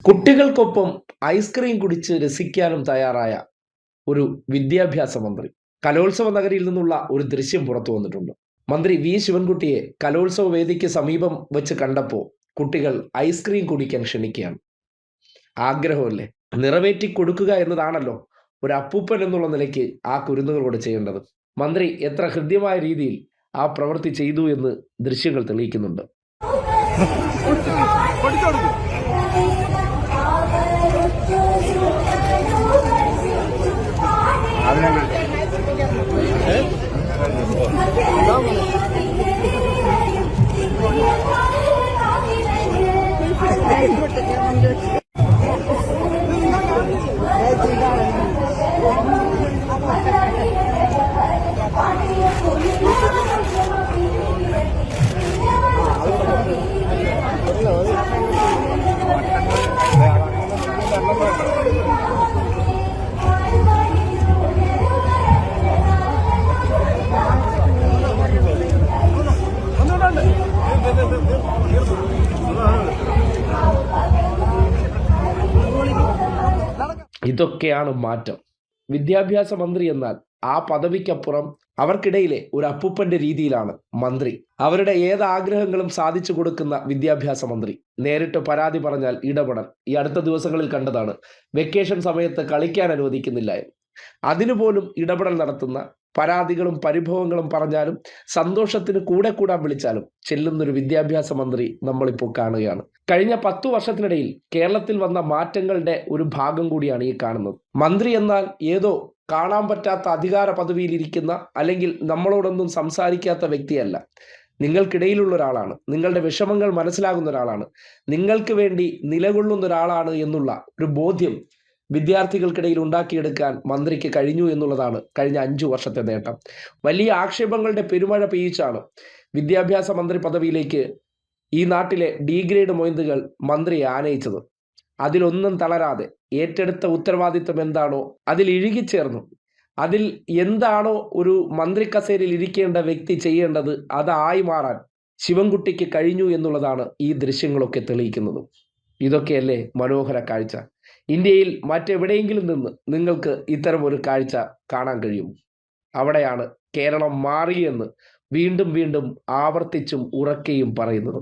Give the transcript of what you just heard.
കുട്ടികൾക്കൊപ്പം ice cream കുടിച്ച് രസിക്കാനും തയ്യാറായ ഒരു വിദ്യാഭ്യാസ മന്ത്രി. കലോത്സവ നഗരിയിൽ നിന്നുള്ള ഒരു ദൃശ്യം പുറത്തു വന്നിട്ടുണ്ട്. മന്ത്രി വി ശിവൻകുട്ടിയെ കലോത്സവ വേദിക്ക് സമീപം വെച്ച് കണ്ടപ്പോൾ കുട്ടികൾ ഐസ്ക്രീം കുടിക്കാൻ ക്ഷണിക്കുകയാണ്. ആഗ്രഹമല്ലേ, നിറവേറ്റി കൊടുക്കുക എന്നതാണല്ലോ ഒരു അപ്പൂപ്പൻ എന്നുള്ള നിലയ്ക്ക് ആ കുരുന്നുകളോട് ചെയ്യേണ്ടത്. മന്ത്രി എത്ര ഹൃദ്യമായ രീതിയിൽ ആ പ്രവൃത്തി ചെയ്തു എന്ന് ദൃശ്യങ്ങൾ തെളിയിക്കുന്നുണ്ട്. ഇതൊക്കെയാണ് മാറ്റം. വിദ്യാഭ്യാസ മന്ത്രി എന്നാൽ ആ പദവിക്കപ്പുറം അവർക്കിടയിലെ ഒരു അപ്പൂപ്പന്റെ രീതിയിലാണ് മന്ത്രി. അവരുടെ ഏത് ആഗ്രഹങ്ങളും സാധിച്ചു കൊടുക്കുന്ന വിദ്യാഭ്യാസ മന്ത്രി. നേരിട്ട് പരാതി പറഞ്ഞാൽ ഇടപെടൽ. ഈ അടുത്ത ദിവസങ്ങളിൽ കണ്ടതാണ്. വെക്കേഷൻ സമയത്ത് കളിക്കാൻ അനുവദിക്കുന്നില്ല എന്ന്. അതിനുപോലും ഇടപെടൽ നടത്തുന്ന, പരാതികളും പരിഭവങ്ങളും പറഞ്ഞാലും സന്തോഷത്തിന് കൂടെ കൂടാൻ വിളിച്ചാലും ചെല്ലുന്നൊരു വിദ്യാഭ്യാസ മന്ത്രി നമ്മളിപ്പോൾ കാണുകയാണ്. കഴിഞ്ഞ 10 വർഷത്തിനിടയിൽ കേരളത്തിൽ വന്ന മാറ്റങ്ങളുടെ ഒരു ഭാഗം കൂടിയാണ് ഈ കാണുന്നത്. മന്ത്രി എന്നാൽ ഏതോ കാണാൻ പറ്റാത്ത അധികാര പദവിയിലിരിക്കുന്ന, അല്ലെങ്കിൽ നമ്മളോടൊന്നും സംസാരിക്കാത്ത വ്യക്തിയല്ല. നിങ്ങൾക്കിടയിലുള്ള ഒരാളാണ്. നിങ്ങളുടെ വിഷമങ്ങൾ മനസ്സിലാകുന്ന ഒരാളാണ്. നിങ്ങൾക്ക് വേണ്ടി നിലകൊള്ളുന്ന ഒരാളാണ് എന്നുള്ള ഒരു ബോധ്യം വിദ്യാർത്ഥികൾക്കിടയിൽ ഉണ്ടാക്കിയെടുക്കാൻ മന്ത്രിക്ക് കഴിഞ്ഞു എന്നുള്ളതാണ് കഴിഞ്ഞ 5 വർഷത്തെ നേട്ടം. വലിയ ആക്ഷേപങ്ങളുടെ പെരുമഴ പെയ്യിച്ചാണ് വിദ്യാഭ്യാസ മന്ത്രി പദവിയിലേക്ക് ഈ നാട്ടിലെ ഡിഗ്രേഡ് മൊയ്ന്തുകൾ മന്ത്രി ആനയിച്ചത്. അതിലൊന്നും തളരാതെ ഏറ്റെടുത്ത ഉത്തരവാദിത്വം എന്താണോ അതിൽ ഇഴുകിച്ചേർന്നു. അതിൽ എന്താണോ ഒരു മന്ത്രി കസേരയിൽ ഇരിക്കേണ്ട വ്യക്തി ചെയ്യേണ്ടത് അതായി മാറാൻ ശിവൻകുട്ടിക്ക് കഴിഞ്ഞു എന്നുള്ളതാണ് ഈ ദൃശ്യങ്ങളൊക്കെ തെളിയിക്കുന്നത്. ഇതൊക്കെയല്ലേ മനോഹര കാഴ്ച? ഇന്ത്യയിൽ മറ്റെവിടെയെങ്കിലും നിന്ന് നിങ്ങൾക്ക് ഇത്തരം ഒരു കാഴ്ച കാണാൻ കഴിയും? അവിടെയാണ് കേരളം മാറിയെന്ന് വീണ്ടും വീണ്ടും ആവർത്തിച്ചും ഉറക്കെയും പറയുന്നത്.